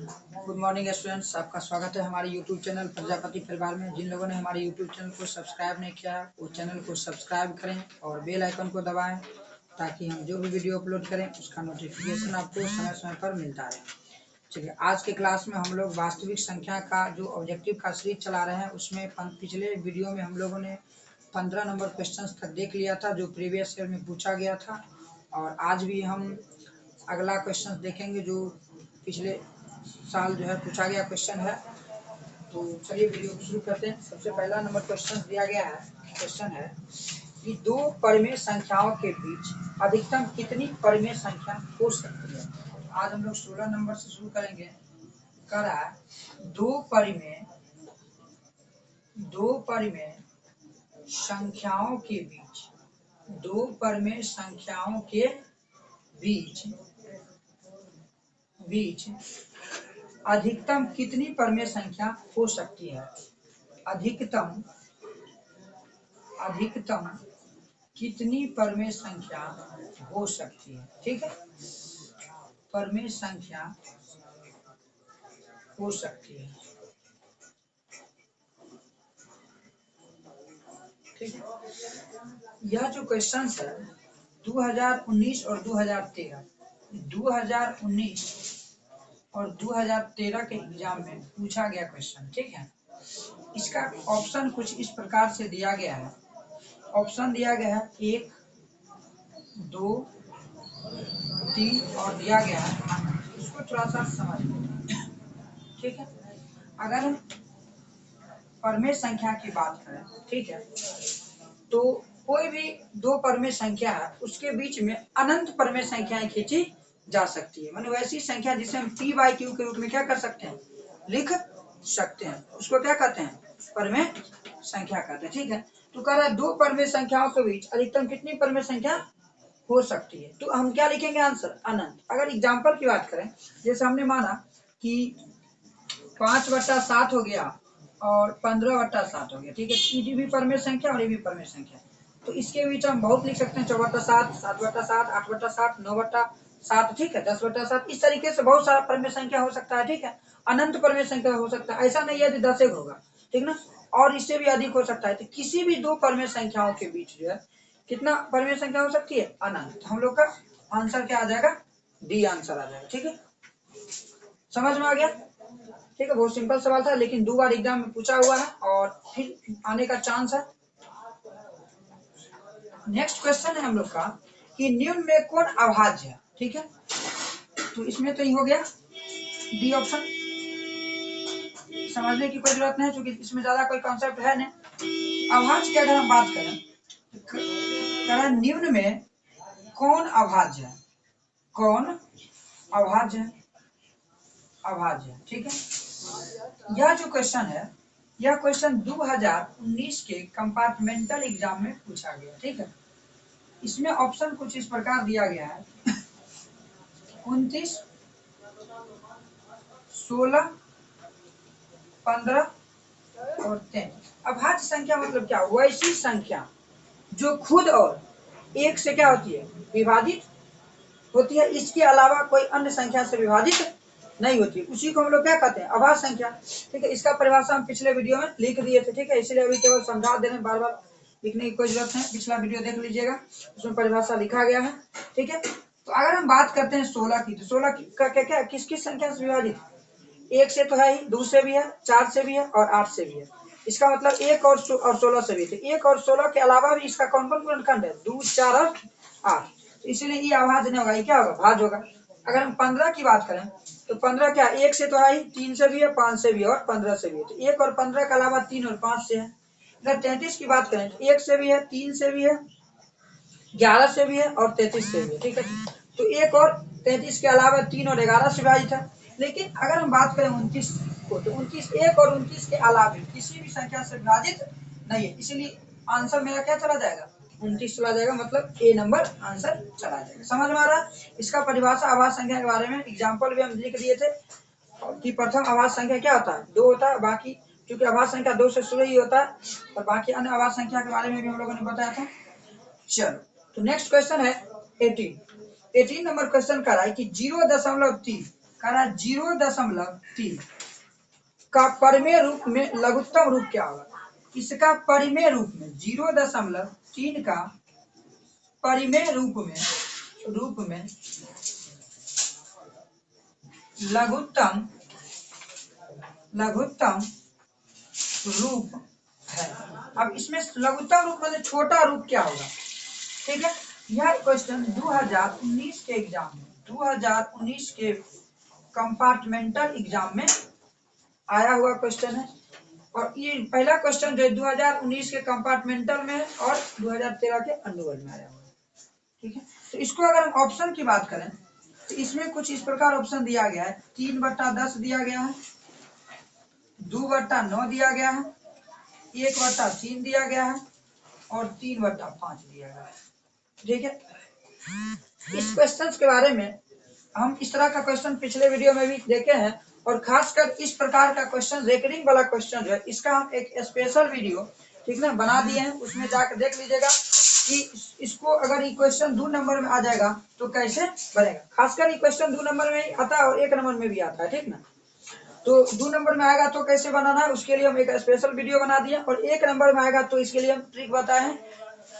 Good morning students, आपका स्वागत है हमारे यूट्यूब चैनल प्रजापति परिवार में। जिन लोगों ने हमारे यूट्यूब चैनल को सब्सक्राइब नहीं किया वो चैनल को सब्सक्राइब करें और बेल आइकन को दबाएं ताकि हम जो भी वीडियो अपलोड करें उसका नोटिफिकेशन आपको समय समय पर मिलता रहे। चलिए, आज के क्लास में हम लोग वास्तविक संख्या का जो ऑब्जेक्टिव का सीरीज चला रहे हैं उसमें पिछले वीडियो में हम लोगों ने 15 नंबर क्वेश्चन तक देख लिया था जो प्रीवियस ईयर में पूछा गया था, और आज भी हम अगला क्वेश्चन देखेंगे जो पिछले साल जो है पूछा गया क्वेश्चन है। तो चलिए वीडियो शुरू करते हैं। सबसे पहला नंबर क्वेश्चन दिया गया है, क्वेश्चन है कि दो परिमेय संख्याओं के बीच अधिकतम कितनी परिमेय संख्या हो सकती है। आज हम लोग 16 नंबर से शुरू करेंगे। कह रहा है दो परिमेय संख्याओं के बीच, दो परिमेय संख्याओं के बीच अधिकतम कितनी परिमेय संख्या हो सकती है। अधिकतम कितनी परिमेय संख्या हो सकती है। ठीक है, परिमेय संख्या हो सकती है। ठीक है, यह जो क्वेश्चन है 2019 और 2019 और 2013 के एग्जाम में पूछा गया क्वेश्चन। ठीक है, इसका ऑप्शन कुछ इस प्रकार से दिया गया है। ऑप्शन दिया गया है 1, 2, 3 और दिया गया है। इसको थोड़ा सा समझ लें। ठीक है, अगर हम परिमेय संख्या की बात करें, ठीक है, तो कोई भी दो परिमेय संख्या है उसके बीच में अनंत परिमेय संख्याएं खींची जा सकती है। माने वैसी संख्या जिसे हम p/q के रूप में क्या कर सकते हैं, लिख सकते हैं। उसको क्या कहते हैं, परिमेय संख्या कहते हैं। ठीक है, तो कह रहा है दो परिमेय संख्याओं के बीच अधिकतम कितनी परिमेय संख्या हो सकती है। तो हम क्या लिखेंगे, आंसर अनंत। अगर एग्जाम्पल की बात करें, जैसे हमने माना कि 5/7 हो गया और 15/7 हो गया। ठीक है, ये भी परिमेय संख्या और ये भी परिमेय संख्या। तो इसके बीच हम बहुत लिख सकते हैं, 4/7, 7/7, 8/7, 9/7। ठीक है, 10/7। इस तरीके से बहुत सारा परिमेय संख्या हो सकता है। ठीक है, अनंत परिमेय संख्या हो सकता है। ऐसा नहीं है कि 10 होगा, ठीक ना, और इससे भी अधिक हो सकता है। तो किसी भी दो परिमेय संख्याओं के बीच जो है कितना परिमेय संख्या हो सकती है, अनंत। हम लोग का आंसर क्या आ जाएगा, डी आंसर आ जाएगा। ठीक है, समझ में आ गया। ठीक है, बहुत सिंपल सवाल था लेकिन 2 बार एग्जाम में पूछा हुआ है और फिर आने का चांस है। नेक्स्ट क्वेश्चन है हम लोग का कि निम्न में कौन अभाज्य है। ठीक है, तो इसमें तो ये हो गया डी ऑप्शन, समझने की कोई जरूरत नहीं क्योंकि इसमें ज्यादा कोई कॉन्सेप्ट है नहीं। अभाज्य की अगर हम बात करें, निम्न में कौन अभाज्य है, कौन अभाज्य है, अभाज्य। ठीक है, यह जो क्वेश्चन है, यह क्वेश्चन 2019 के कंपार्टमेंटल एग्जाम में पूछा गया। ठीक है, इसमें ऑप्शन कुछ इस प्रकार दिया गया है 29, 16, 15 और 33। अभाज्य संख्या मतलब क्या, वैसी संख्या जो खुद और एक से क्या होती है, विभाजित होती है, इसके अलावा कोई अन्य संख्या से विभाजित नहीं होती, उसी को हम लोग क्या कहते हैं, अभाज्य संख्या। ठीक है, इसका परिभाषा हम पिछले वीडियो में लिख दिए थे। ठीक है, इसलिए अभी केवल समझा दे रहे हैं, बार बार लिखने की कोई जरूरत नहीं। पिछला वीडियो देख लीजिएगा, उसमें परिभाषा लिखा गया है। ठीक है, तो अगर हम बात करते हैं 16 की, तो 16 का क्या क्या किस किस संख्या से विभाजित, 1 से तो है ही, 2 से भी है, 4 से भी है और 8 से भी है। इसका मतलब 1 और 16 से भी थे। 1 और 16 के अलावा भी इसका कौन कौन गुणनखंड है, 2, 4 और 8। इसीलिए ये अभाज्य नहीं होगा, ये क्या होगा, भाज्य होगा। अगर हम 15 की बात करें तो 15 क्या, 1 से तो है ही, 3 से भी है, 5 से भी है और 15 से भी है। तो 1 और 15 के अलावा 3 और 5 से है। अगर 33 की बात करें तो 1 से भी है, 3 से भी है, 11 से भी है और 33 से भी है। ठीक है, तो 1 और 33 के अलावा 3 और 11 से विभाजित है। लेकिन अगर हम बात करें 29 को, तो 29 1 और 29 के अलावा किसी भी संख्या से विभाजित नहीं है, इसीलिए आंसर मेरा क्या चला जाएगा, 29 चला जाएगा। मतलब ए नंबर आंसर चला जाएगा। समझ में आ रहा है। इसका परिभाषा अभाज्य संख्या के बारे में एग्जाम्पल भी हम लिख दिए थे कि प्रथम अभाज्य संख्या क्या होता है, 2 होता है। बाकी क्योंकि अभाज्य संख्या 2 से शुरू ही होता है, और बाकी अन्य अभाज्य संख्या के बारे में भी हम लोगों ने बताया था। चलो, तो नेक्स्ट क्वेश्चन है 18 नंबर क्वेश्चन कर रहा है कि 0.3 करा 0.3 का परिमेय रूप में लघुत्तम रूप क्या होगा? इसका परिमेय रूप में 0.3 का परिमेय रूप में लघुत्तम रूप है। अब इसमें लघुत्तम रूप मतलब छोटा रूप क्या होगा? ठीक है, यह क्वेश्चन 2019 के एग्जाम में 2019 के कंपार्टमेंटल एग्जाम में आया हुआ क्वेश्चन है। और ये पहला क्वेश्चन जो है 2019 के कंपार्टमेंटल में है और 2013 के अनुअल में आया हुआ है। ठीक है, तो इसको अगर हम ऑप्शन की बात करें तो इसमें कुछ इस प्रकार ऑप्शन दिया गया है। 3/10 दिया गया है, 2/9 दिया गया है, 1/3 दिया गया है और 3/5 दिया गया है। ठीक है, इस क्वेश्चन के बारे में हम इस तरह का क्वेश्चन पिछले वीडियो में भी देखे हैं और खासकर इस प्रकार का क्वेश्चन रेकरिंग वाला क्वेश्चन जो है इसका हम एक स्पेशल वीडियो ठीक ना बना दिए हैं, उसमें जाकर देख लीजिएगा कि इसको अगर ये क्वेश्चन 2 नंबर में आ जाएगा तो कैसे बनेगा। खासकर ये क्वेश्चन 2 नंबर में आता है और 1 नंबर में भी आता है। ठीक ना, तो 2 नंबर में आएगा तो कैसे बनाना है उसके लिए हम एक स्पेशल वीडियो बना दिए और 1 नंबर में आएगा तो इसके लिए हम ट्रिक बताए हैं।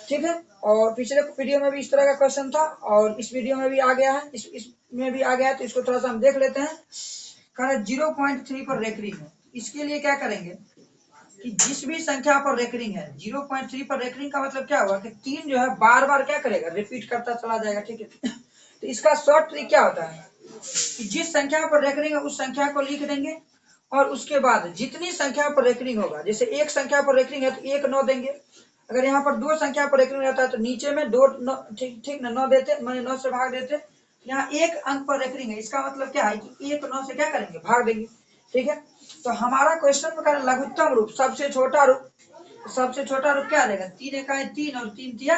ठीक है, और पिछले वीडियो में भी इस तरह का क्वेश्चन था और इस वीडियो में भी आ गया है, इसमें भी आ गया है, तो इसको थोड़ा सा हम देख लेते हैं। 0.3 पर रेकरिंग है, इसके लिए क्या करेंगे कि जिस भी संख्या पर रेकरिंग है 0.3 पर रेकरिंग का मतलब क्या हुआ कि 3 जो है बार बार क्या करेगा, रिपीट करता चला जाएगा। ठीक है, तो इसका शॉर्ट ट्रिक क्या होता है कि जिस संख्या पर रेकरिंग है उस संख्या को लिख देंगे और उसके बाद जितनी संख्या पर रेकरिंग होगा, जैसे एक संख्या पर रेकरिंग है तो 1 9 देंगे। अगर यहाँ पर 2 संख्या पर रेकरिंग रहता है तो नीचे में 2 ठीक ना 9 देते, मैंने 9 से भाग देते। यहाँ 1 अंक पर रेकरिंग है, इसका मतलब क्या है कि 1 9 से क्या करेंगे, भाग देंगे। ठीक है, तो हमारा क्वेश्चन में लघुत्तम रूप सबसे छोटा रूप क्या आ जाएगा, 3 एकाएं 3 और 3 तिया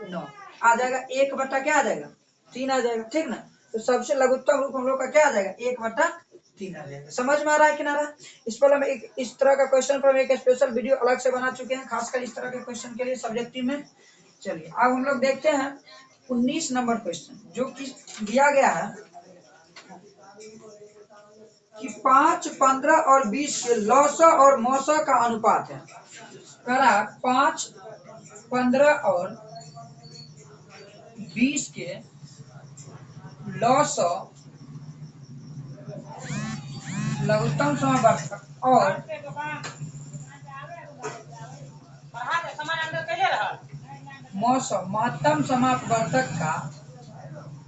9 आ जाएगा, 1 बटा क्या आ जाएगा 3 आ जाएगा। ठीक ना, तो सबसे लघुत्तम रूप हम लोग का क्या आ जाएगा 1/3 आ जाएगा। समझ में आ रहा है कि ना रहा? इस पर हम एक इस तरह का क्वेश्चन पर हम एक स्पेशल वीडियो अलग से बना चुके हैं खासकर इस तरह के क्वेश्चन के लिए सब्जेक्टिव में। चलिए अब हम लोग देखते हैं 19 नंबर क्वेश्चन जो कि दिया गया है कि 5, 15 और 20 के लौसा और मौसा का अनुपात है। करा 5, 15 और 20 के लौसा लघुत्तम समावर्तक और मौसम महत्तम समापवर्तक का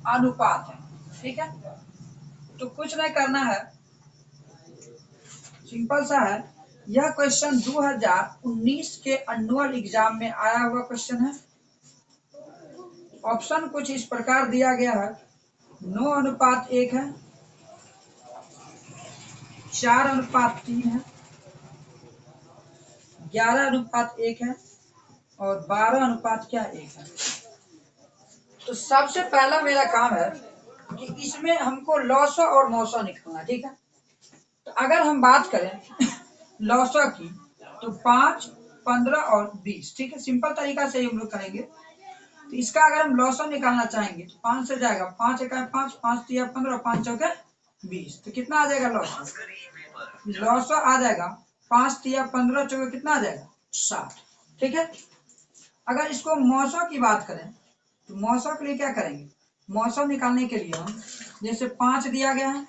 अनुपात है। ठीक है, तो कुछ नहीं करना है, सिंपल सा है। यह क्वेश्चन 2019 के एनुअल एग्जाम में आया हुआ क्वेश्चन है। ऑप्शन कुछ इस प्रकार दिया गया है, 9:1 है, 4:3 है, 11:1 है और 12:1 है। तो सबसे पहला मेरा काम है कि इसमें हमको लौसा और मौसा निकालना। ठीक है, तो अगर हम बात करें लौसा की तो 5, 15 और 20। ठीक है, सिंपल तरीका से हम लोग करेंगे। तो इसका अगर हम लौसा निकालना चाहेंगे तो 5 से जाएगा, 5 एका 5, 5 तिया 15, 5 चौके 20। तो कितना आ जाएगा लौसा? लौसा आ जाएगा 5 तिया 15 चौके कितना आ जाएगा 60। ठीक है, अगर इसको मौसा की बात करें तो मौसा के लिए क्या करेंगे, मौसा निकालने के लिए हम जैसे 5 दिया गया है,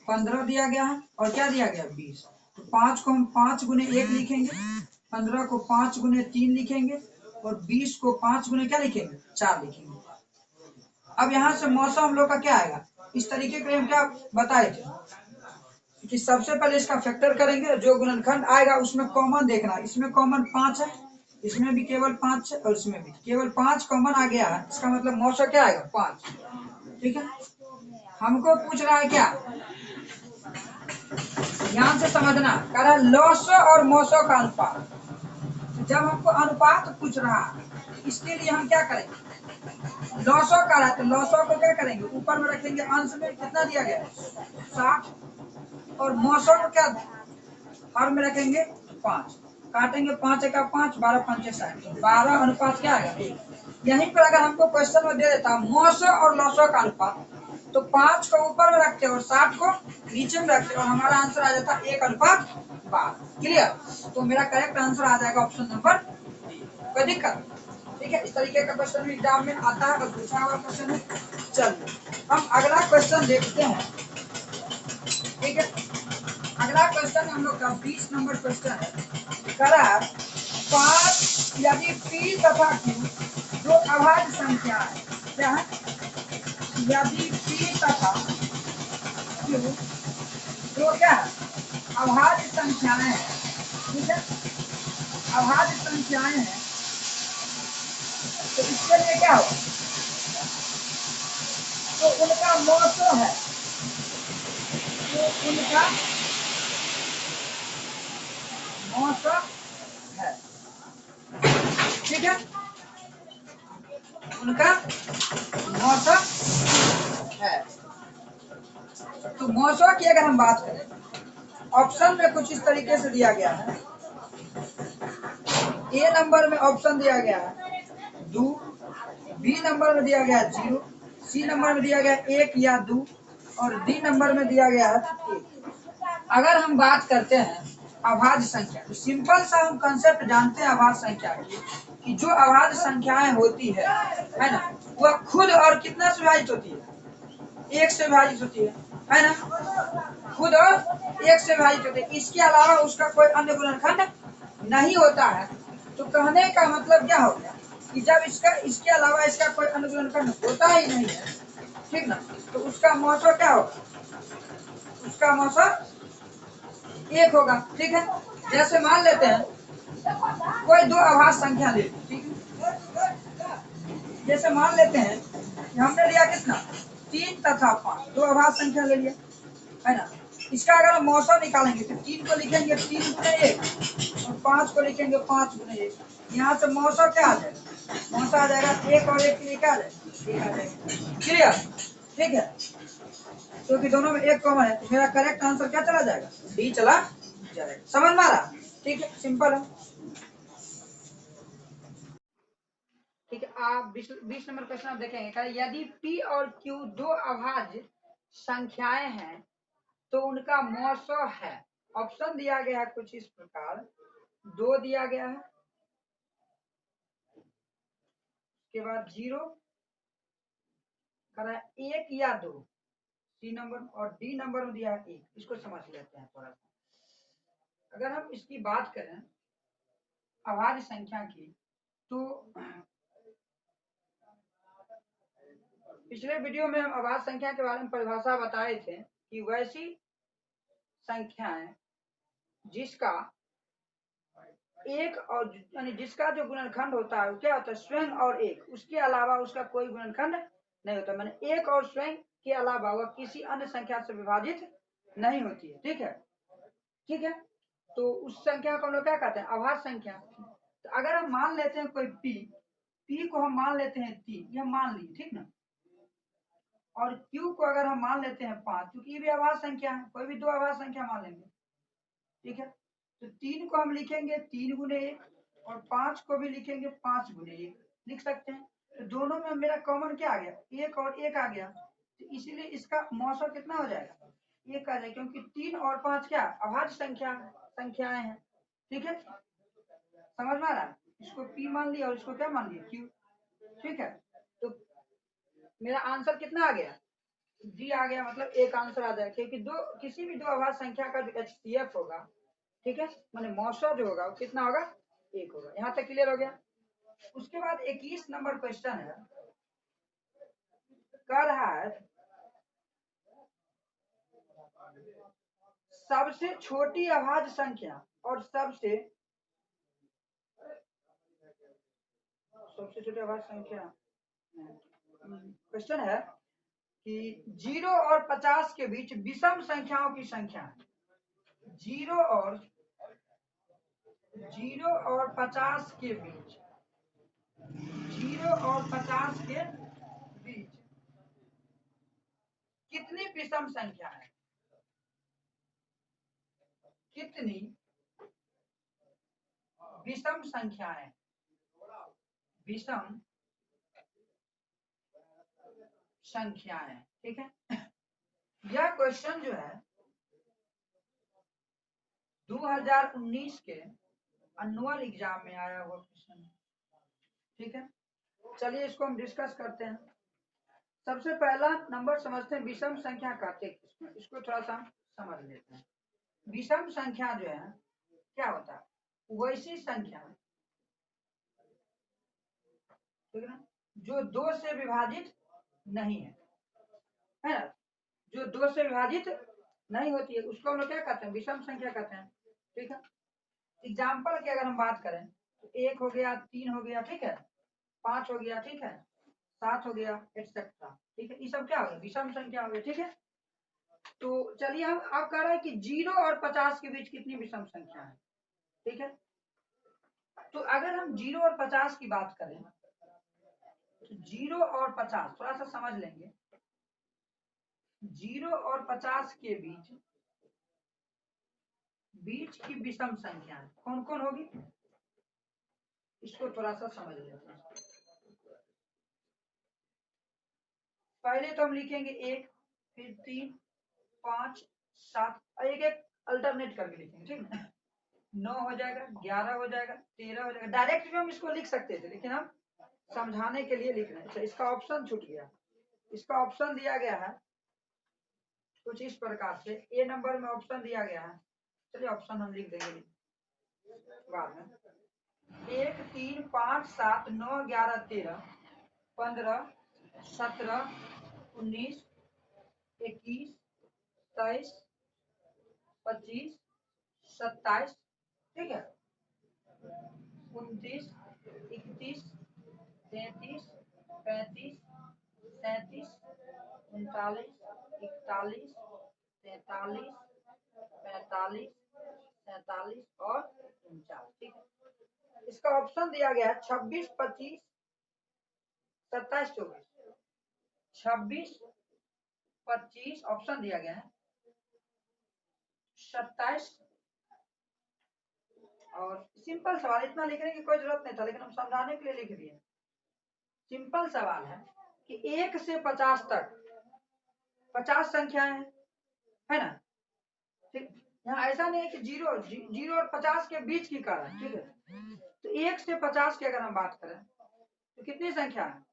15 दिया गया है और क्या दिया गया 20। तो 5 को हम 5 गुने 1 लिखेंगे, 15 को 5 गुने 3 लिखेंगे और 20 को 5 गुने क्या लिखेंगे 4 लिखेंगे। अब यहाँ से मौसम हम लोग का क्या आएगा, इस तरीके के हम क्या बताए थे कि सबसे पहले इसका फैक्टर करेंगे, जो गुणनखंड आएगा उसमें कॉमन देखना। इसमें कॉमन 5 है, इसमें भी केवल 5 है और इसमें भी केवल 5 कॉमन आ गया है, इसका मतलब मौसम क्या आएगा 5। ठीक है, हमको पूछ रहा है क्या, ध्यान से समझना, कह रहा है लौसा और मौसा का अनुपात। जब हमको अनुपात पूछ रहा है इसके लिए हम क्या करेंगे, लौसा का रहा है तो लौसा को क्या करेंगे ऊपर में रखेंगे, अंश में कितना दिया गया 60 और मौसा को क्या हर में रखेंगे 5, काटेंगे 5 एका 5, 12 5 60, 12 अनुपात क्या आएगा 1। यहीं पर अगर हमको क्वेश्चन में दे देता मौसा और लौसा का अनुपात तो 5 को ऊपर में रखते और 60 को नीचे में रखते और हमारा आंसर आ जाता 1:12। क्लियर? तो मेरा करेक्ट आंसर आ जाएगा ऑप्शन नंबर डी। कोई दिक्कत? ठीक है, इस तरीके का क्वेश्चन भी एग्जाम में आता है और पूछा हुआ क्वेश्चन है। चलिए हम अगला क्वेश्चन देखते हैं। ठीक है, अगला क्वेश्चन हम लोग का 20 नंबर क्वेश्चन है। करा 5 यदि पी तथा क्यू दो अभाज्य संख्या है। क्या है? यदि पी तथा क्यू दो क्या है? अभाज्य संख्याएं हैं। ठीक है, अभाज्य संख्याएं हैं तो इसके लिए क्या होगा? तो उनका मौसो है, तो उनका मौसो है। ठीक है, उनका मौसो है। तो मौसो की अगर हम बात करें, ऑप्शन में कुछ इस तरीके से दिया गया है। ए नंबर में ऑप्शन दिया गया है 2, बी नंबर में दिया गया है 0, सी नंबर में दिया गया है 1 या 2 और डी नंबर में दिया गया है 1। अगर हम बात करते हैं अभाज्य संख्या, तो सिंपल सा हम कंसेप्ट जानते हैं अभाज्य संख्या की, कि जो अभाज्य संख्याएं होती है ना, वह खुद और कितना से विभाजित होती है? 1 से विभाजित होती है ना? खुद और 1 से विभाजित होती है। इसके अलावा उसका कोई अन्य गुणनखंड नहीं होता है। तो कहने का मतलब क्या हो गया कि जब इसके अलावा इसका कोई अन्य गुणनखंड होता ही नहीं है, ठीक ना, तो उसका मौसम क्या होगा? उसका मौसम 1 होगा। ठीक है, जैसे मान लेते हैं कोई दो अभाज्य संख्या ले, ठीक है, जैसे मान लेते हैं कि हमने लिया कितना? 3 तथा 5, दो अभाज्य संख्या ले लिया है ना। इसका अगर हम मौसम निकालेंगे तो 3 को लिखेंगे 3 गुणे 1 और 5 को लिखेंगे 5 गुणे 1। यहाँ से मौसम क्या आ जाएगा? मौसम आ जाएगा 1 और 1 के लिए क्या आ जाएगा? 1 आ जाएगा। क्लियर? ठीक है, क्योंकि दोनों में 1 कॉमन है तो मेरा करेक्ट आंसर क्या चला जाएगा? डी चला जाएगा। समझ में आ रहा? ठीक है, सिंपल है। ठीक है, आप 20 नंबर क्वेश्चन आप देखेंगे, यदि P और Q दो अभाज्य संख्याएं हैं तो उनका मौसो है। ऑप्शन दिया गया है कुछ इस प्रकार, 2 दिया गया है, उसके बाद 0 करा 1 या 2, सी नंबर और डी नंबर में दिया है 1। इसको समझ लेते हैं थोड़ा सा। अगर हम इसकी बात करें अभाज्य संख्या की, तो पिछले वीडियो में हम अभाज्य संख्या के बारे में परिभाषा बताए थे कि वैसी संख्याएं जिसका एक और यानी जिसका जो गुणनखंड होता है वो क्या होता है? स्वयं और एक, उसके अलावा उसका कोई गुणनखंड नहीं होता। मैंने एक और स्वयं के अलावा वह किसी अन्य संख्या से विभाजित नहीं होती है। ठीक है, ठीक है, तो उस संख्या को हम लोग क्या कहते हैं? अभाज्य संख्या। तो अगर हम मान लेते हैं कोई पी को हम मान लेते हैं 3, ये मान लिए, ठीक ना, और क्यू को अगर हम मान लेते हैं 5, क्योंकि ये भी अभाज्य संख्या है, कोई भी दो अभाज्य संख्या मान लेंगे। ठीक है, तो 3 को हम लिखेंगे 3 गुणे 1 और 5 को भी लिखेंगे 5 गुणे 1 लिख सकते हैं। तो दोनों में मेरा कॉमन क्या आ गया? 1 और 1 आ गया, तो इसीलिए इसका मौसम कितना हो जाएगा? 1 आ जाएगा, क्योंकि 3 और 5 क्या? अभाज्य संख्याएं हैं। ठीक है, समझ में आ रहा है? इसको P मान लिया और इसको क्या मान लिया? Q। ठीक है, तो मेरा आंसर कितना आ गया? डी आ गया, मतलब एक आंसर आ जाएगा, क्योंकि किसी भी दो अभाज्य संख्या का जो HCF होगा, ठीक है, माने मौसा जो होगा वो कितना होगा? 1 होगा। यहाँ तक क्लियर हो गया? उसके बाद 21 नंबर क्वेश्चन है, कह रहा है सबसे छोटी अभाज्य संख्या और सबसे छोटी अभाज्य संख्या। क्वेश्चन है कि 0 और 50 के बीच विषम संख्याओं की संख्या। 0 और 50 के बीच, 0 और 50 के बीच कितनी विषम संख्या है? कितनी विषम संख्याएं? विषम संख्याएं, ठीक है। यह क्वेश्चन जो है 2019 के एनुअल एग्जाम में आया हुआ क्वेश्चन है। ठीक है, चलिए इसको हम डिस्कस करते हैं। सबसे पहला नंबर समझते हैं विषम संख्या कहते हैं, इसको थोड़ा सा समझ लेते हैं। विषम संख्या जो है क्या होता है? वैसी संख्या, ठीक है ना, जो 2 से विभाजित नहीं है ना, जो 2 से विभाजित नहीं होती है उसको हम लोग क्या कहते हैं? विषम संख्या कहते हैं। ठीक है, एग्जाम्पल की अगर हम बात करें तो 1 हो गया, 3 हो गया, ठीक है, 5 हो गया, ठीक है, 7 हो गया, एक्सेट्रा। ठीक है, ये सब क्या हो गया? विषम संख्या हो गया। ठीक है, तो चलिए हम आप कह रहे हैं कि 0 और 50 के बीच कितनी विषम संख्या है? ठीक है, तो अगर हम 0 और 50 की बात करें तो 0 और 50 थोड़ा सा समझ लेंगे। 0 और 50 के बीच की विषम संख्या कौन कौन होगी? इसको थोड़ा सा समझ लेते हैं। पहले तो हम लिखेंगे 1, फिर 3, 5, 7, एक एक अल्टरनेट करके लिखेंगे। ठीक है, 9 हो जाएगा, 11 हो जाएगा, 13 हो जाएगा। डायरेक्ट भी हम इसको लिख सकते थे, लेकिन हम समझाने के लिए लिख रहे हैं। अच्छा, इसका ऑप्शन छूट गया। इसका ऑप्शन दिया गया है कुछ इस प्रकार से। ए नंबर में ऑप्शन दिया गया है, चलिए ऑप्शन हम लिख देंगे बाद में। 1, 3, 5, 7, 9, 11, 13, 15, 17, 19, 21, 23, 25, 27, ठीक है, 29, 31, 33, 35, 37, 39, 41, 43, 45, 47 और 49। ठीक है, इसका ऑप्शन दिया गया है 26, 25, 27, 24। 26, 25 ऑप्शन दिया गया है, 27 और सिंपल सवाल, इतना लिखने की कोई जरूरत नहीं था, लेकिन हम समझाने के लिए लिख दिए। सिंपल सवाल है कि 1 से 50 तक 50 संख्याएं है ना। ठीक, यहाँ ऐसा नहीं है कि 0 और 50 के बीच की कारण। ठीक है, तो 1 से 50 की अगर हम बात करें तो कितनी संख्या है?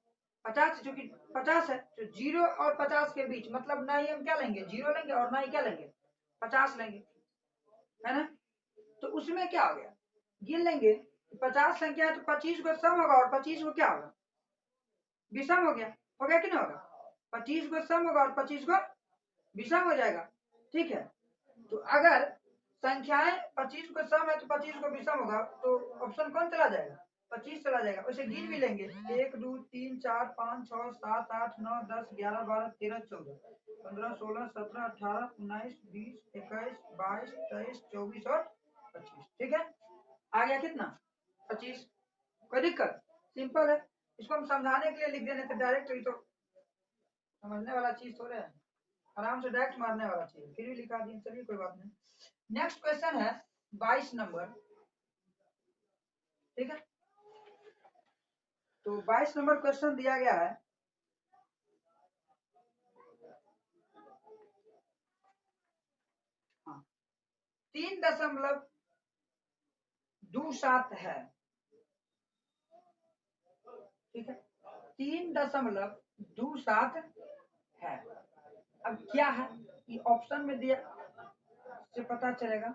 50, चूंकि 50 है तो 0 और 50 के बीच, मतलब ना ही हम क्या लेंगे 0 लेंगे और ना ही क्या लेंगे 50 लेंगे, है ना। तो उसमें क्या हो गया, गिन लेंगे 50 संख्या है तो 25 को सम होगा और 25 को क्या होगा? विषम हो गया। हो गया कि नहीं होगा? 25 को सम होगा और 25 को विषम हो जाएगा। ठीक है, तो अगर संख्याएं 25 को सम है तो 25 को विषम होगा, तो ऑप्शन कौन चला जाएगा? 25 चला जाएगा। उसे गिन भी लेंगे 1, 2, 3, 4, 5, 6, 7, 8, 9, 10, 11, 12, 13, 14, 15, 16, 17, 18, 19, 20, 21, 22, 23, 24 और 25। ठीक है, आ गया कितना? 25। कोई दिक्कत? सिंपल है। इसको हम समझाने के लिए लिख देने थे डायरेक्ट, ही तो समझने वाला चीज थोड़े है, आराम से डायरेक्ट मारने वाला चीज, फिर भी लिखा दिए। चलिए कोई बात नहीं। नेक्स्ट क्वेश्चन है 22 नंबर। ठीक है, तो 22 नंबर क्वेश्चन दिया गया है। हाँ, 3.27 है। ठीक है, 3.27 है। अब क्या है ये ऑप्शन में दिया से पता चलेगा।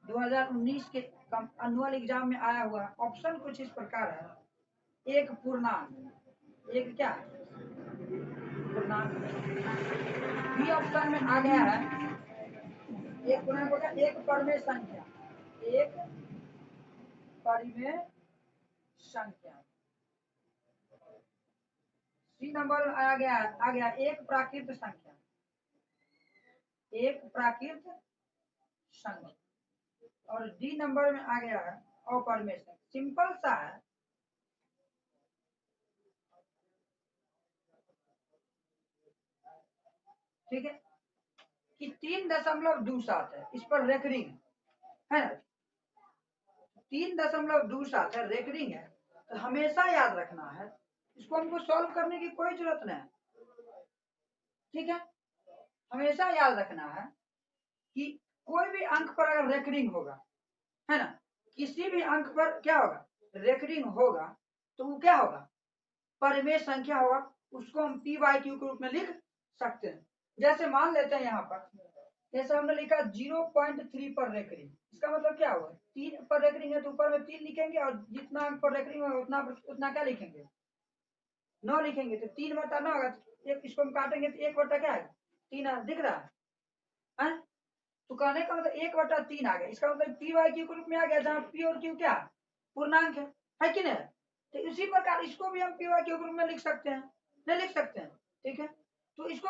2019 के एनुअल एग्जाम में आया हुआ ऑप्शन कुछ इस प्रकार है। एक पूर्णांक, एक क्या पूर्णांक, बी ऑप्शन में आ गया है एक पूर्णांक हो गया, एक परिमेय संख्या, एक परिमेय संख्या। सी नंबर में आ गया एक प्राकृत संख्या, एक प्राकृत संख्या। और डी नंबर में आ गया है अपरिमेय संख्या। सिंपल सा है। ठीक है, कि 3.27 है, इस पर रेकरिंग है ना, 3.27 है, रेकरिंग है, तो हमेशा याद रखना है। इसको हमको सॉल्व करने की कोई जरूरत नहीं। ठीक है, हमेशा याद रखना है कि कोई भी अंक पर अगर रेकरिंग होगा, है ना, किसी भी अंक पर क्या होगा, रेकरिंग होगा, तो वो क्या होगा, परिमेय संख्या होगा। उसको हम पी वाई क्यू के रूप में लिख सकते हैं। जैसे मान लेते हैं यहाँ पर, जैसे हमने लिखा 0.3 पर रेकरिंग, इसका मतलब क्या हुआ, 3 पर रेकरिंग है तो ऊपर में 3 लिखेंगे, और जितना अंक पर रेकरिंग होगा उतना क्या लिखेंगे, 9 लिखेंगे। तो 3/9 होगा, एक इसको हम काटेंगे तो 1 क्या है, 3 दिख रहा है। तो कहने का मतलब 1/3 आ गया। इसका मतलब पी वाई क्यू के रूप में आ गया, जहाँ पी और क्यू क्या पूर्णांक है कि नहीं। तो इसी प्रकार इसको भी हम पी वाई क्यू के रूप में लिख सकते हैं, नहीं लिख सकते हैं, ठीक है। तो इसको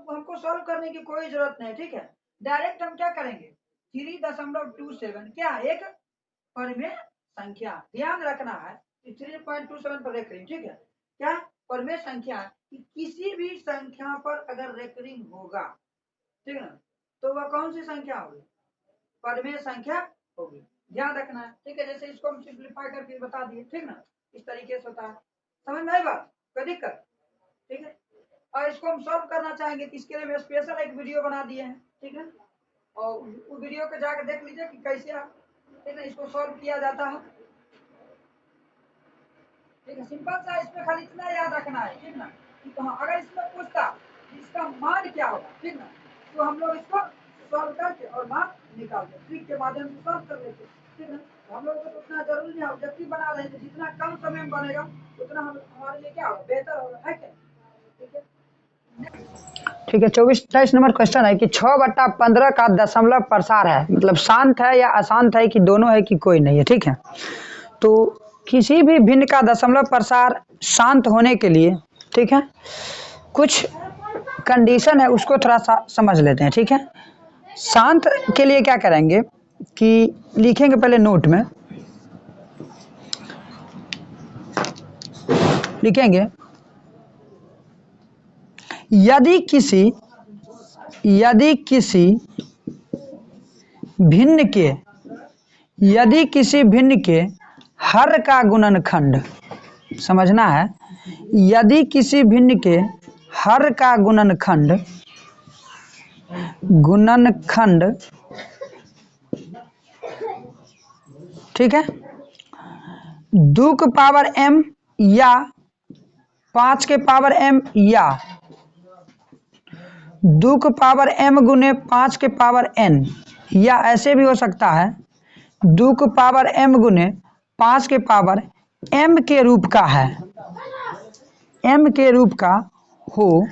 हमको सॉल्व करने की कोई जरूरत नहीं, ठीक है। डायरेक्ट हम क्या करेंगे, 3.27 क्या एक परिमेय संख्या, ध्यान रखना है 3.27 पर रेकरिंग, ठीक है। क्या परिमेय संख्या कि किसी भी संख्या पर अगर रेकरिंग होगा, ठीक है ना, तो वह कौन सी संख्या होगी, परिमेय संख्या होगी। ध्यान रखना है, ठीक है। जैसे इसको हम सिंप्लीफाई करके बता दिए, ठीक ना, इस तरीके से होता है। समझ में आई बात, कोई दिक्कत, ठीक है। और इसको हम सॉल्व करना चाहेंगे तो इसके लिए मैं स्पेशल एक वीडियो बना दिए हैं, ठीक है। और उस वीडियो को जाकर देख लीजिए कि कैसे ठीक है इसको सॉल्व किया जाता है, ठीक है। सिंपल सा, इसमें खाली इतना याद रखना है, ठीक ना, कि हाँ अगर इसमें पूछता इसका मान क्या होगा, ठीक ना, तो हम लोग इसको सॉल्व करके और मान निकालते, ट्रिक के माध्यम से सॉल्व कर लेते, ठीक है। हम लोगों को तो उतना जरूरी नहीं है, ऑब्जेक्टिव बना रहे हैं, जितना कम समय में बनेगा उतना हमारे लिए क्या होगा, बेहतर होगा, है क्या, ठीक है। ठीक है, 24-23 नंबर क्वेश्चन है कि 6/15 का दशमलव प्रसार है, मतलब शांत है या अशांत है, कि दोनों है कि कोई नहीं है, ठीक है। तो किसी भी भिन्न का दशमलव प्रसार शांत होने के लिए, ठीक है, कुछ कंडीशन है, उसको थोड़ा सा समझ लेते हैं, ठीक है। शांत के लिए क्या करेंगे कि लिखेंगे पहले नोट में, लिखेंगे यदि किसी भिन्न के हर का गुणनखंड, समझना है, यदि किसी भिन्न के हर का गुणनखंड ठीक है, 2 की पावर m या 5 के पावर m या 2 की पावर m गुने 5 के पावर n, या ऐसे भी हो सकता है 2 की पावर m गुने 5 के पावर m के रूप का है, m के रूप का हो,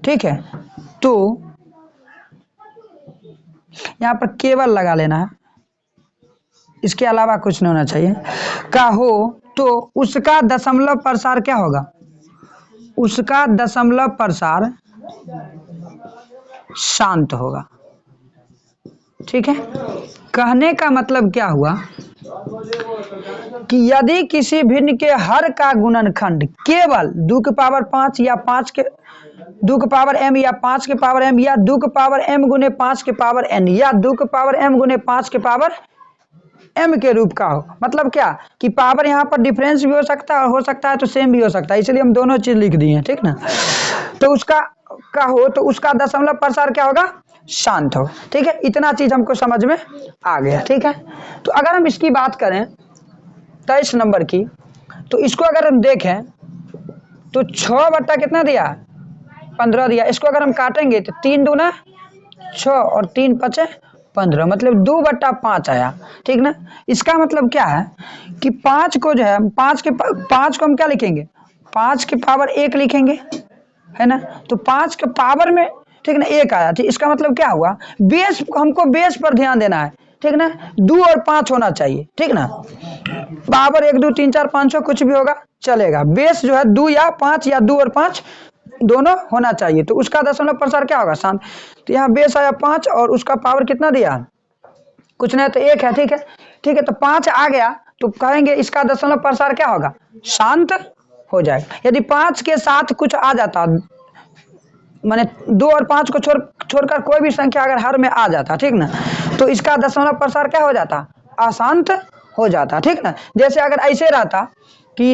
ठीक है। तो यहाँ पर केवल लगा लेना है, इसके अलावा कुछ नहीं होना चाहिए, का हो, तो उसका दशमलव प्रसार क्या होगा, उसका दशमलव प्रसार शांत होगा, ठीक है। कहने का मतलब क्या हुआ कि यदि किसी भिन्न के हर का गुणनखंड केवल 2 की पावर 5 या 5 के 2 की पावर m या 5 के पावर m या 2 की पावर m गुने 5 के पावर n या 2 की पावर m गुने 5 के पावर m के रूप का हो, मतलब क्या कि पावर यहाँ पर डिफरेंस भी हो सकता है और हो सकता है तो सेम भी हो सकता है, इसलिए हम दोनों चीज लिख दिए हैं, ठीक ना। तो उसका का हो तो उसका दशमलव प्रसार क्या होगा, शांत हो, ठीक है। इतना चीज हमको समझ में आ गया, ठीक है। तो अगर हम इसकी बात करें 23 नंबर की, तो इसको अगर हम देखें तो 6 बट्टा कितना दिया, 15 दिया। इसको अगर हम काटेंगे तो 3 दूना 6 और 3 5 15, मतलब 2/5 आया, ठीक ना। इसका मतलब क्या है कि 5 को जो है 5 को हम क्या लिखेंगे, 5 के पावर 1 लिखेंगे, है ना। तो 5 के पावर में, ठीक ना, 1 आया, ठीक। इसका मतलब क्या हुआ, बेस, हमको बेस पर ध्यान देना है, ठीक ना। 2 और 5 होना चाहिए, ठीक ना। पावर 1 2 3 4 500 कुछ भी होगा चलेगा, बेस जो है 2 या 5 या 2 और 5 दोनों होना चाहिए, तो उसका दशमलव प्रसार क्या होगा, शांत। तो यहाँ बेस आया 5 और उसका पावर कितना दिया, कुछ नहीं तो 1 है, ठीक है, ठीक है। तो 5 आ गया तो कहेंगे इसका दशमलव प्रसार क्या होगा, शांत हो जाएगा। यदि 5 के साथ कुछ आ जाता, माने 2 और 5 को छोड़कर कोई भी संख्या अगर हर में आ जाता, ठीक ना, तो इसका दशमलव प्रसार क्या हो जाता, अशांत हो जाता, ठीक ना। जैसे अगर ऐसे रहता कि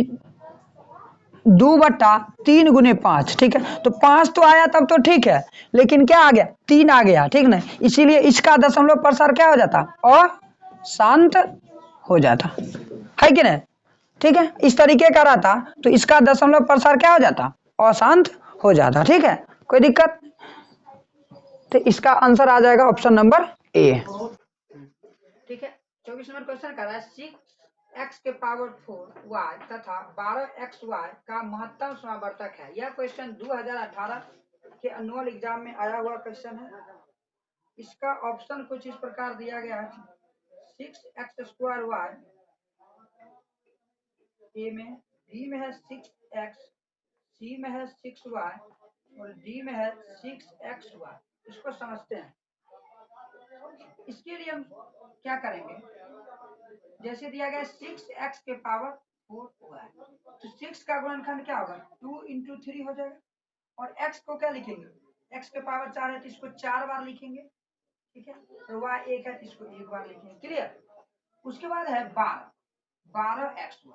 2/3 × 5, ठीक है। तो 5 तो आया तब तो ठीक है, लेकिन क्या आ गया, 3 आ गया, ठीक ना। इसीलिए इसका दशमलव प्रसार क्या हो जाता, अशांत हो जाता है कि नहीं, ठीक है। इस तरीके का रहता तो इसका दशमलव प्रसार क्या हो जाता, अशांत हो जाता, ठीक है। कोई दिक्कत, तो इसका आंसर आ जाएगा ऑप्शन नंबर ए। ठीक है। 24 नंबर क्वेश्चन कर रहा है 6x के पावर 4y तथा 12xy का महत्तम समावर्तक है। यह क्वेश्चन 2018 के एनुअल एग्जाम में आया हुआ क्वेश्चन है। इसका ऑप्शन कुछ इस प्रकार दिया गया है, 6x² y ए में, बी में है 6x, सी में है 6y और डी में है 6xy। इसको समझते हैं। इसके लिए हम क्या करेंगे, जैसे दिया गया 6x के पावर 4y, तो 6 का गुणनखंड क्या होगा, 2 × 3 हो जाएगा। और x को क्या लिखेंगे, x के पावर 4 है तो इसको 4 बार लिखेंगे, ठीक है। और y 1 है तो इसको 1 बार लिखेंगे, क्लियर। उसके बाद है 12xy,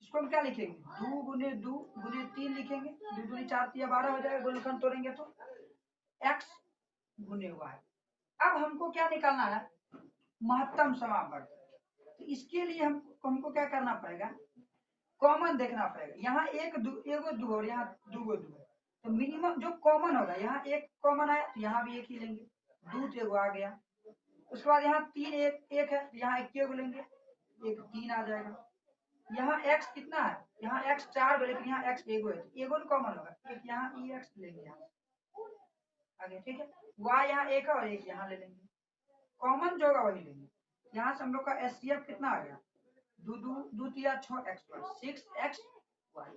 इसको हम क्या लिखेंगे, 2 × 2 × 3 लिखेंगे, 2 दूनी 4 3 12 हो जाएगा, गुणनखंड तोड़ेंगे तो x × y। अब हमको क्या निकालना है, महत्तम समावर्तक। तो इसके लिए हमको क्या करना पड़ेगा, कॉमन देखना पड़ेगा। यहाँ एगो दो और यहाँ दूगो दो, तो मिनिमम जो कॉमन होगा, यहाँ एक कॉमन आया तो यहाँ भी एक ही लेंगे, 2 तो एगो आ गया। उसके बाद यहाँ 3 एक है तो यहाँ एक लेंगे, एक 3 आ जाएगा। यहाँ x कितना है, यहाँ x 4 है लेकिन यहाँ x एगो है, एगो कॉमन होगा, एक यहाँ x लेंगे यहाँ आगे, ठीक है। y यहाँ एक है और एक यहाँ ले लेंगे, कॉमन जो होगा वही लेंगे। यहाँ से हम लोग का एचसीएफ कितना आ गया, 2 3 6x, 6xy,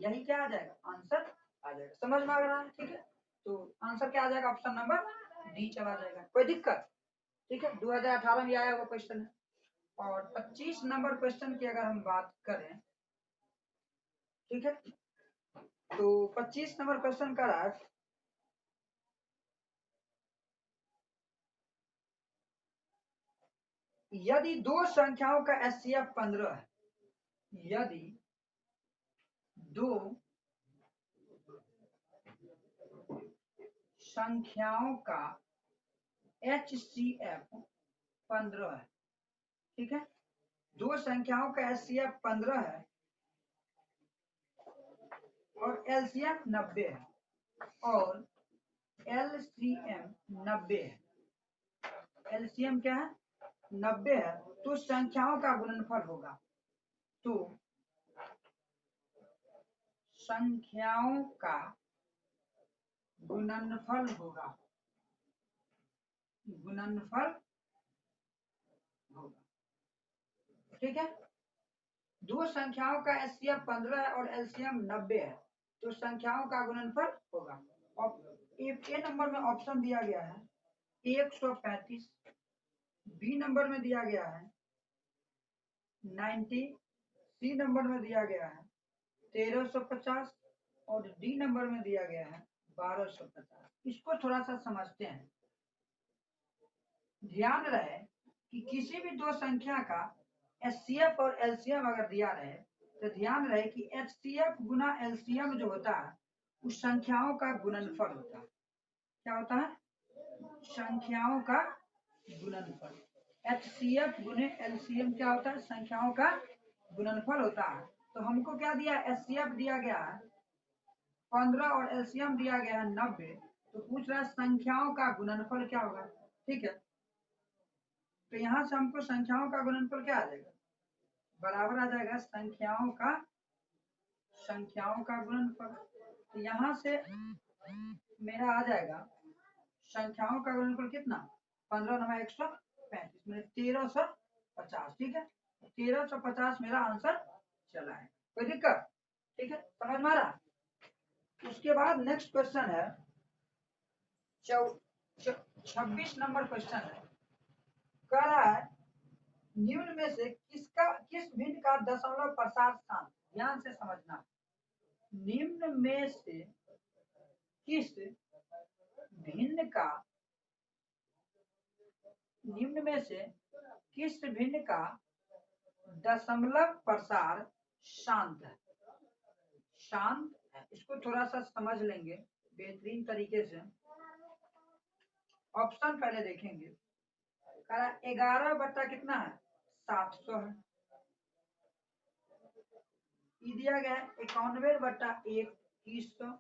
यही क्या आ जाएगा, आंसर आ जाएगा। समझ में आ रहा है, ठीक है। तो आंसर क्या आ जाएगा, ऑप्शन नंबर डी चला जाएगा। कोई दिक्कत, ठीक है। 2018 में आया हुआ क्वेश्चन है। और 25 नंबर क्वेश्चन की अगर हम बात करें, ठीक है, तो 25 नंबर क्वेश्चन का रहा, यदि दो संख्याओं का एचसीएफ 15 है, यदि दो संख्याओं का एचसीएफ 15 है, ठीक है, दो संख्याओं का एचसीएफ 15 है और एलसीएम 90 है और एलसीएम 90 है, एलसीएम क्या है, 90 है, तो संख्याओं का गुणनफल होगा। तो संख्याओं का गुणनफल होगा, गुणनफल होगा, ठीक है। दो संख्याओं का एचसीएफ 15 है और एलसीएम 90 है, तो संख्याओं का गुणनफल होगा। और ए नंबर में ऑप्शन दिया गया है 135, बी नंबर में दिया गया है 90, सी नंबर में दिया गया है 1350 और डी नंबर में दिया गया है 1250। इसको थोड़ा सा समझते हैं। ध्यान रहे कि किसी भी दो संख्या का एचसीएफ और एलसीएम अगर दिया रहे तो ध्यान रहे कि एचसीएफ गुना एलसीएम जो होता है उस संख्याओं का गुणनफल होता है। क्या होता है, संख्याओं का गुणनफल। एचसीएफ गुने एलसीएम क्या होता है, संख्याओं का गुणनफल होता है। तो हमको क्या दिया, एचसीएफ दिया गया है 15 और एलसीएम दिया गया है 90, तो पूछ रहा है संख्याओं का गुणनफल क्या होगा, ठीक है। तो यहाँ से हमको संख्याओं का गुणनफल क्या आ जाएगा, बराबर आ जाएगा संख्याओं का गुणनफल। तो यहाँ से मेरा आ जाएगा संख्याओं का गुणनफल कितना, 15 × 135 में 1350, ठीक है। 1350 मेरा आंसर चला है। कोई दिक्कत, ठीक है, समझ में आ रहा। उसके बाद नेक्स्ट क्वेश्चन है 26 नंबर क्वेश्चन है, कह रहा है निम्न में से किस भिन्न का दशमलव प्रसार स्थान, ध्यान से समझना, निम्न में से किस भिन्न का, निम्न में से किस भिन्न का दशमलव प्रसार शांत है, शांत इसको थोड़ा सा समझ लेंगे बेहतरीन तरीके से। ऑप्शन पहले देखेंगे। 11 बट्टा कितना है 700 है। ई दिया गया है 91 बट्टा 2100।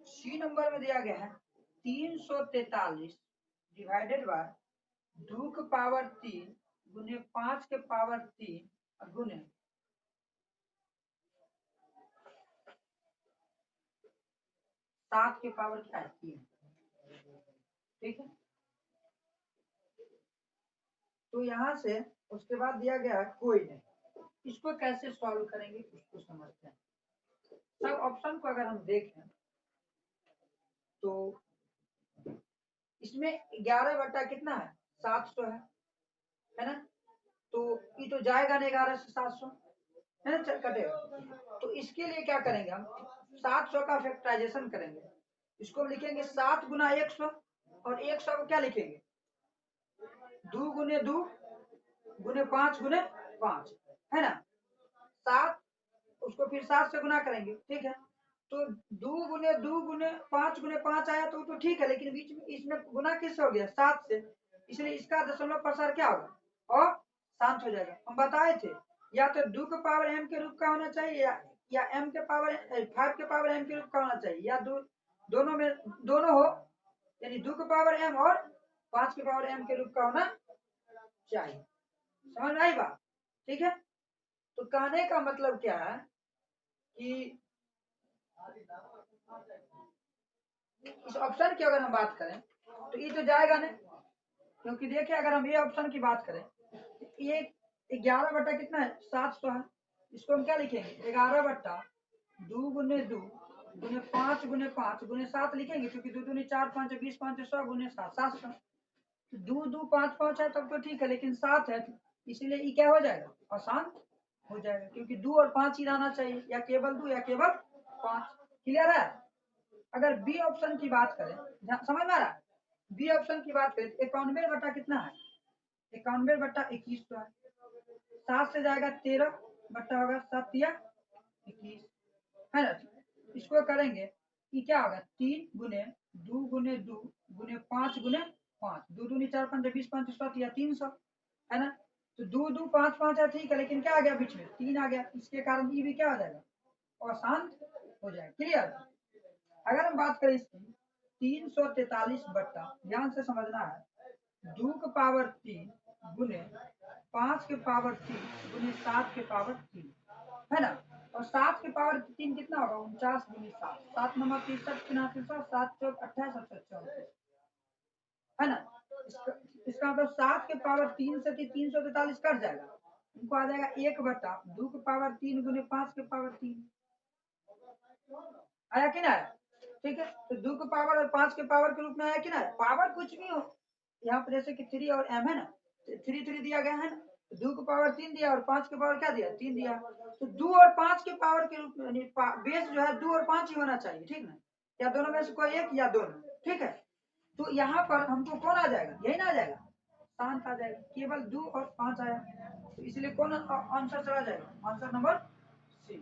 सी नंबर में दिया गया है 343 डिवाइडेड बाय 2 के पावर 3 गुने 5 के पावर 3 गुने 7 के पावर क्या है 3। ठीक है, तो यहाँ से उसके बाद दिया गया है कोई नहीं। इसको कैसे सॉल्व करेंगे उसको समझते हैं। सब ऑप्शन को अगर हम देखें तो इसमें 11 बट्टा कितना है 700 है ना। तो ये तो जाएगा नहीं 11 से 700 है ना, चल कटेगा। तो इसके लिए क्या करेंगे हम 700 का फैक्टराइजेशन करेंगे। इसको लिखेंगे 7 गुना 100 और 100 को क्या लिखेंगे 2 गुने 2 गुने 5 गुने 5 है ना। 7 उसको फिर 7 से गुना करेंगे। ठीक है, तो 2 गुने 5 गुने 5 आया तो ठीक है, लेकिन बीच में इसमें गुना किससे हो गया 7 से, इसलिए इसका दशमलव प्रसार क्या होगा और शांत हो जाएगा। हम बताए थे या तो 2 के पावर m के रूप का होना चाहिए या m के पावर 5 के पावर m के रूप का होना चाहिए, या दोनों में दोनों हो, यानी 2 के पावर m और 5 के पावर m के रूप का होना चाहिए। समझ में आई बात। ठीक है, तो कहने का मतलब क्या है कि इस ऑप्शन की अगर हम बात करें तो ये तो जाएगा नहीं, क्योंकि देखिए अगर हम ये ऑप्शन की बात करें ये 11 बट्टा कितना है 700 है। इसको हम क्या लिखेंगे 11 बट्टा 2 गुने 2 गुने 5 गुने 5 गुने 7 लिखेंगे, क्योंकि 2 दूनी 4 5 20 5 100 गुने 7 700। 2 2 5 5 है तब तो ठीक है, लेकिन 7 है इसीलिए ये क्या हो जाएगा अशांत हो जाएगा, क्योंकि 2 और 5 ही रहना चाहिए, या केवल 2 या केवल 5। क्लियर है। अगर बी ऑप्शन की बात करें, समझ में आ रहा है, बी ऑप्शन की बात करें 91 बट्टा कितना है 91 बट्टा 2100 है। 7 से जाएगा 13 बट्टा होगा 7 या 21 है ना। इसको करेंगे कि क्या होगा 3 गुने 2 गुने 2 गुने 5 गुने 5 2 दूनी 4 5 20 5 7 या 300 है ना। तो 2 2 5 5 है ठीक है, लेकिन क्या आ गया बीच में 3 आ गया, इसके कारण ये भी क्या हो जाएगा अशांत हो जाएगा। क्लियर। अगर हम बात करें इसकी 343 बट्टा, ध्यान से समझना है 2 के पावर 3 गुने 5 के पावर 3 गुने 7 के पावर 3 है ना। और 7 के पावर 3 कितना होगा 49 गुने 7 7 नंबर 63 7 चौक 28 और 34 है ना। इसका मतलब 7 के पावर 3 से 343 कट जाएगा, उनको आ जाएगा 1 बट्टा 2 के पावर 3 गुने 5 के पावर 3। आया कि ना। ठीक है, तो 2 के पावर और 5 के पावर के रूप में आया कि ना। पावर कुछ भी हो, यहाँ पर जैसे कि 3 और m है ना, 3 3 दिया गया है ना, 2 के पावर 3 दिया और 5 के पावर क्या दिया 3 दिया, तो 2 और 5 के पावर के रूप में बेस जो है 2 और 5 ही होना चाहिए। ठीक ना, या दोनों में से कोई एक या दोनों। ठीक है, तो यहाँ पर हमको कौन आ जाएगा यही ना आ जाएगा शांत आ जाएगा, केवल 2 और 5 आया, तो इसलिए कौन आंसर चला जाएगा आंसर नंबर सी।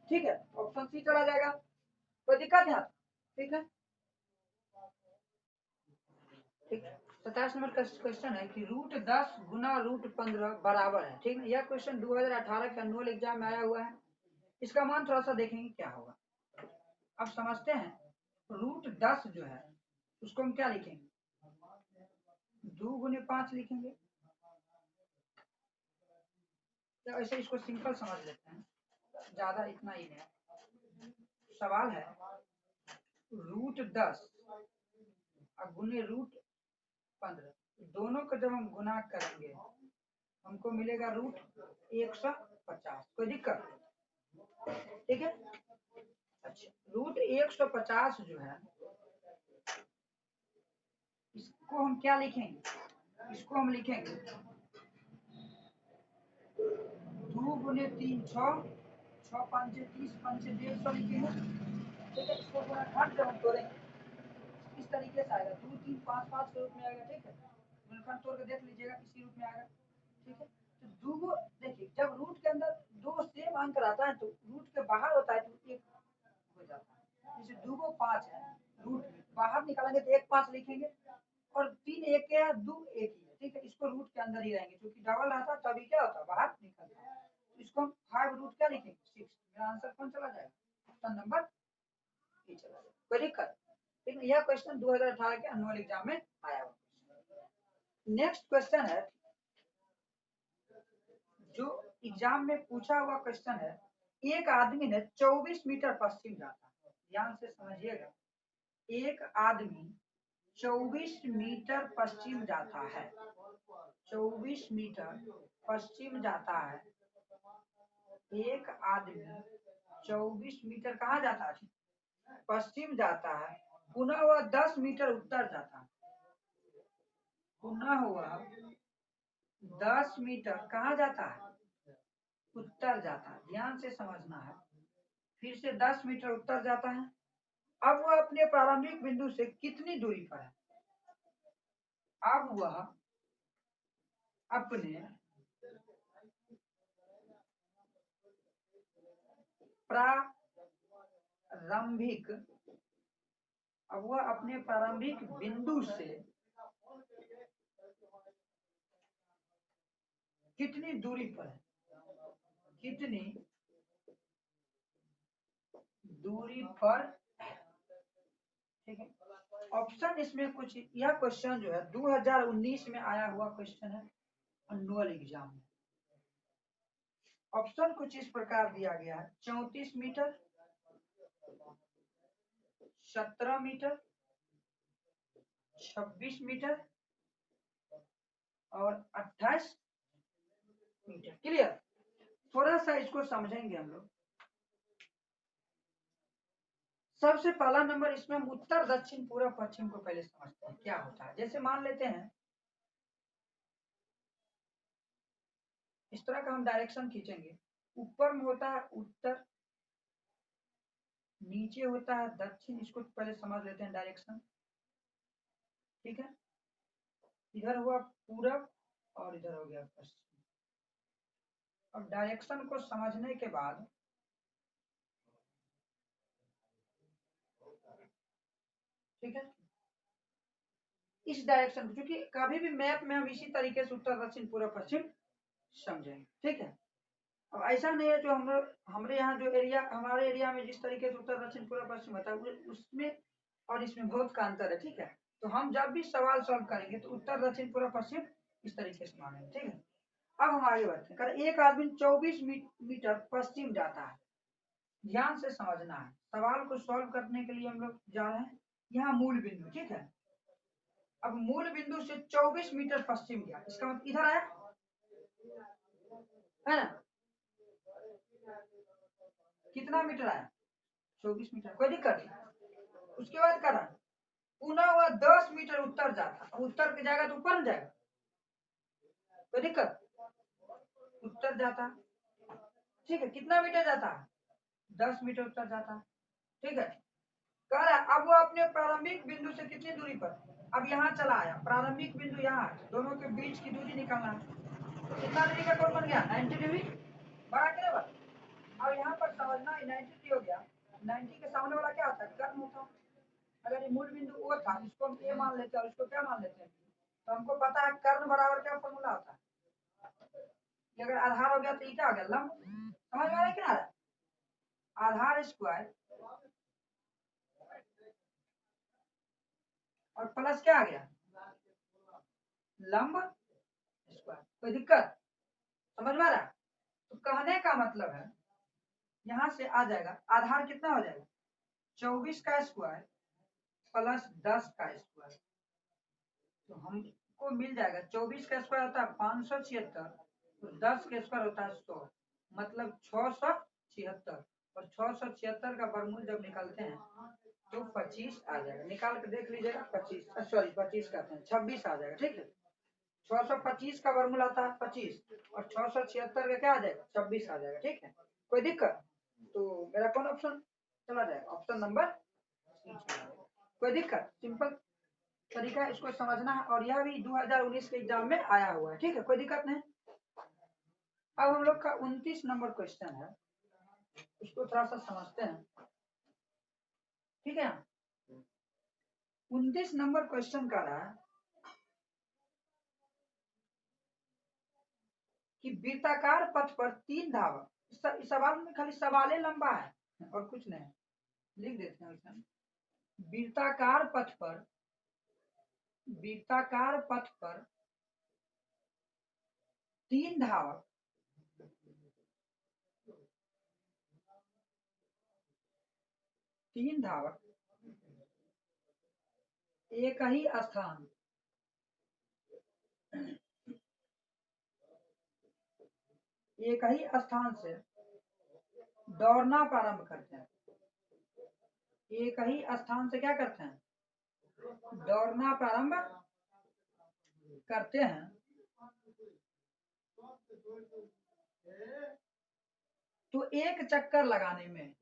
ठीक है, ऑप्शन सी चला जाएगा। कोई दिक्कत है। ठीक है, ठीक। 27 नंबर का क्वेश्चन है कि रूट 10 गुना रूट 15 बराबर है। ठीक है, यह क्वेश्चन 2018 के एनुअल एग्जाम में आया हुआ है। इसका मान थोड़ा सा देखेंगे क्या होगा। अब समझते हैं, रूट 10 जो है उसको हम क्या लिखेंगे 2 गुने 5 लिखेंगे, तो ऐसे इसको सिंपल समझ लेते हैं, ज्यादा इतना ही नहीं। सवाल है रूट 10 और गुने रूट 15, दोनों को जब हम गुना करेंगे हमको मिलेगा रूट 150। कोई दिक्कत। ठीक है, अच्छा रूट 150 जो है इसको हम क्या लिखेंगे, इसको हम लिखेंगे 2 गुने 3 6 6 5 30 5 150 लिखेंगे। ठीक है, इसको पूरा घट जब हम तोड़ेंगे इस तरीके से आएगा 2 3 5 5 के रूप में आएगा। ठीक है, गुणनखंड तोड़ के देख लीजिएगा इसी रूप में आएगा। ठीक है, तो दो देखिए जब रूट के अंदर दो सेम अंक रहता है तो रूट के बाहर होता है तो एक हो जाता है। जैसे 2 को 5 है, रूट बाहर निकालेंगे तो 1 5 लिखेंगे, और 3 1 के है, 2 1 ही है, ठीक है। इसको रूट के अंदर ही रहेंगे, क्योंकि डबल रहता तभी क्या होता बाहर निकलता है। तो इसको हम 5 रूट क्या लिखेंगे 6। मेरा आंसर कौन चला जाएगा, ऑप्शन नंबर ए चला जाएगा। कोई दिक्कत? लेकिन यह क्वेश्चन 2018 के एनुअल एग्जाम में आया हुआ। नेक्स्ट क्वेश्चन है जो एग्जाम में पूछा हुआ क्वेश्चन है, एक आदमी ने 24 मीटर पश्चिम जाता है। ध्यान से समझिएगा, एक आदमी 24 मीटर पश्चिम जाता है, 24 मीटर पश्चिम जाता है। एक आदमी 24 मीटर कहाँ जाता है, पश्चिम जाता है। पुनः वह 10 मीटर उत्तर जाता है। पुनः वह 10 मीटर कहाँ जाता है, उत्तर जाता है। ध्यान से समझना है, फिर से 10 मीटर उत्तर जाता है। अब वह अपने प्रारंभिक बिंदु से कितनी दूरी पर है, अब वह अपने प्रारंभिक अब वह अपने प्रारंभिक बिंदु से कितनी दूरी पर है, कितनी दूरी पर, ठीक है। ऑप्शन इसमें कुछ, यह क्वेश्चन जो है 2019 में आया हुआ क्वेश्चन है एनुअल एग्जाम में। ऑप्शन कुछ इस प्रकार दिया गया है, 34 मीटर, 17 मीटर, 26 मीटर और 28 मीटर। क्लियर? थोड़ा सा इसको समझेंगे हम लोग। सबसे पहला नंबर इसमें हम उत्तर दक्षिण पूर्व पश्चिम को पहले समझते हैं क्या होता है। जैसे मान लेते हैं इस तरह का हम डायरेक्शन खींचेंगे, ऊपर में होता है उत्तर, नीचे होता है दक्षिण। इसको पहले समझ लेते हैं डायरेक्शन, ठीक है। इधर हुआ पूरब और इधर हो गया पश्चिम। अब डायरेक्शन को समझने के बाद ठीक है, इस डायरेक्शन को, क्योंकि कभी भी मैप में हम इसी तरीके से उत्तर दक्षिण पूर्व पश्चिम समझेंगे, ठीक है। अब ऐसा नहीं है जो हम लोग हमारे यहाँ जो एरिया, हमारे एरिया में जिस तरीके से उत्तर दक्षिण पूर्व पश्चिम होता है उसमें और इसमें बहुत का अंतर है, ठीक है। तो हम जब भी सवाल सॉल्व करेंगे तो उत्तर दक्षिण पूर्व पश्चिम इस तरीके से मानेंगे, ठीक है। अब हम आगे बढ़ते हैं। एक आदमी 24 मीटर पश्चिम जाता है। ध्यान से समझना है, सवाल को सॉल्व करने के लिए हम लोग जा रहे हैं यहाँ मूल बिंदु, ठीक है। अब मूल बिंदु से 24 मीटर पश्चिम गया, इसका मतलब इधर आया है ना। कितना मीटर आया, 24 मीटर, कोई दिक्कत नहीं। उसके बाद करा पुनः वह 10 मीटर उत्तर जाता, उत्तर की जगह तो ऊपर जाएगा, कोई दिक्कत, उत्तर जाता, ठीक है। कितना मीटर जाता है, 10 मीटर उत्तर जाता, ठीक है। कह रहा है अब वो अपने प्रारंभिक बिंदु से कितनी दूरी पर, अब यहाँ चला आया, प्रारंभिक बिंदु यहाँ, दोनों के बीच की दूरी निकालना है। कितना डिग्री का कोण बन गया, 90 डिग्री, बड़ा कितने बार। अब यहाँ पर समझना 90 डिग्री हो गया, 90 के सामने वाला क्या होता है, कर्ण होता है। अगर ये मूल बिंदु ओ था, इसको हम ए मान लेते हैं और इसको क्या मान लेते हैं, तो हमको पता है कर्ण बराबर क्या फॉर्मूला होता है। ये अगर आधार हो गया तो ये क्या हो गया, लंब। समझ में आ रहा है क्या, आधार स्क्वायर और प्लस क्या आ गया, लंब स्क्वायर। कोई दिक्कत, समझ में आ रहा है। तो कहने का मतलब है यहाँ से आ जाएगा, आधार कितना हो जाएगा 24 का स्क्वायर प्लस 10 का स्क्वायर। तो हमको मिल जाएगा 24 का स्क्वायर होता है 576, तो 10 का स्क्वायर होता है 100, मतलब 676। और 676 का वर्गमूल जब निकालते हैं तो 25 आ जाएगा। निकाल के देख लीजिएगा, 25, सॉरी 25 कहते हैं 26 आ जाएगा, ठीक है। 625 का वर्गमूल आता है 25 और 676 का क्या आ जाएगा 26 आ जाएगा, ठीक है। कोई दिक्कत, तो मेरा कौन ऑप्शन चला जाएगा, ऑप्शन नंबर सी चला जाएगा। कोई दिक्कत, सिंपल तरीका है इसको समझना है, और यह भी 2019 के एग्जाम में आया हुआ है, ठीक है। कोई दिक्कत नहीं। अब हम लोग का 29 नंबर क्वेश्चन है, उसको थोड़ा सा समझते हैं, ठीक है। 29 नंबर क्वेश्चन का रहा है कि वृत्ताकार पथ पर 3 धावक, इस सवाल में खाली सवाल लंबा है और कुछ नहीं, लिख देते हैं इसमें। वृत्ताकार पथ पर 3 धावक एक ही स्थान से दौड़ना प्रारंभ करते हैं। एक ही स्थान से क्या करते हैं? दौड़ना प्रारंभ करते हैं। तो एक चक्कर लगाने में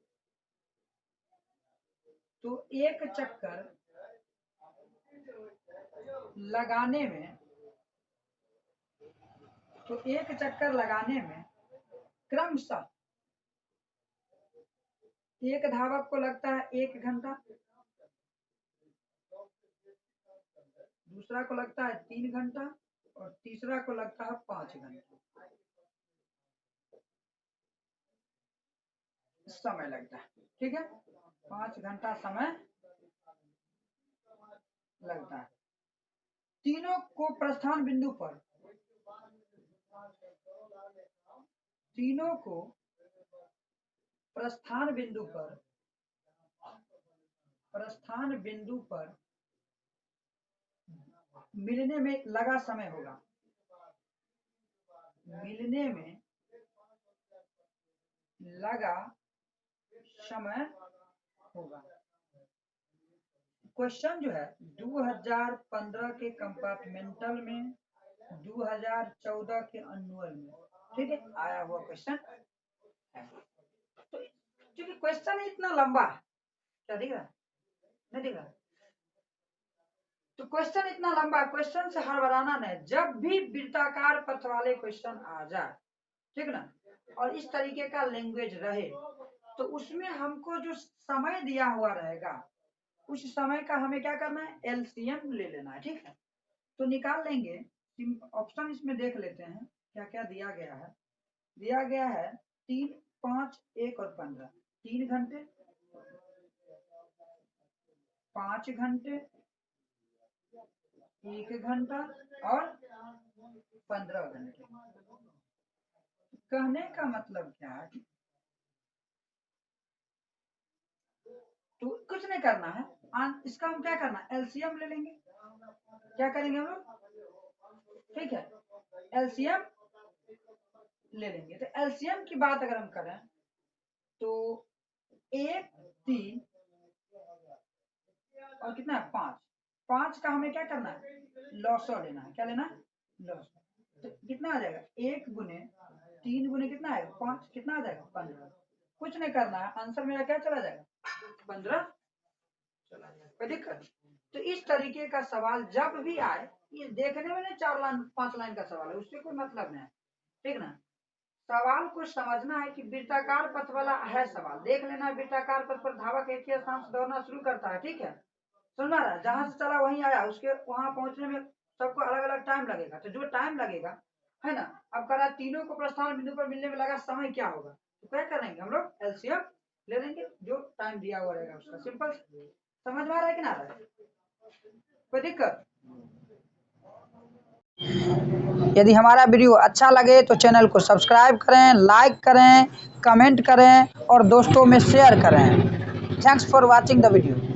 क्रमशः एक धावक को लगता है 1 घंटा, दूसरा को लगता है 3 घंटा और तीसरा को लगता है 5 घंटा समय लगता है, ठीक है। 5 घंटा समय लगता है। तीनों को प्रस्थान बिंदु पर मिलने में लगा समय होगा। क्वेश्चन जो है 2015 के कंपार्टमेंटल में, 2014 के एनुअल में, ठीक है, आया हुआ क्वेश्चन है। तो क्योंकि क्वेश्चन इतना लंबा है, क्या दिख रहा है? नहीं दिख रहा? तो क्वेश्चन इतना लंबा, क्वेश्चन से हड़बड़ाना नहीं। जब भी वृत्ताकार पथ वाले क्वेश्चन आ जाए, ठीक ना, और इस तरीके का लैंग्वेज रहे, तो उसमें हमको जो समय दिया हुआ रहेगा, उस समय का हमें क्या करना है? एलसीएम ले लेना है, ठीक है। तो निकाल लेंगे। ऑप्शन इसमें देख लेते हैं क्या क्या दिया गया है। दिया गया है 3, 5, 1 और 15। 3 घंटे, 5 घंटे, 1 घंटा और 15 घंटे। कहने का मतलब क्या है? तो कुछ नहीं करना है, इसका हम क्या करना है? एलसीएम ले लेंगे। क्या करेंगे हम लोग? ठीक है, एलसीएम ले लेंगे। तो एलसीएम की बात अगर हम करें तो 1, 3 और कितना है? 5। 5 का हमें क्या करना है? लॉसो लेना है। क्या लेना है? लॉसो। तो कितना आ जाएगा? 1 गुने 3 गुने कितना आएगा? 5। कितना आ जाएगा? 15। कुछ नहीं करना है, आंसर मेरा क्या चला जाएगा? 15 चला जाएगा। कोई दिक्कत? तो इस तरीके का सवाल जब भी आए, ये देखने में नहीं 4 लाइन 5 लाइन का सवाल है, उससे कोई मतलब नहीं है, ठीक ना। सवाल को समझना है कि वृत्ताकार पथ वाला है सवाल, देख लेना। वृत्ताकार पथ पर धावक एक ही स्थान से दौड़ना शुरू करता है, ठीक है। सुन रहा है, जहां से चला वहीं आया, उसके वहां पहुंचने में सबको अलग अलग टाइम लगेगा। तो जो टाइम लगेगा, है ना, अब कह रहा तीनों को प्रस्थान बिंदु पर मिलने में लगा समय क्या होगा? तो क्या करेंगे हम लोग? एलसीएम ले लेंगे, जो टाइम दिया हुआ रहेगा उसका। सिंपल। समझ में आ रहा है कि ना आ रहा है? कोई दिक्कत? यदि हमारा वीडियो अच्छा लगे तो चैनल को सब्सक्राइब करें, लाइक करें, कमेंट करें और दोस्तों में शेयर करें। Thanks for watching the video.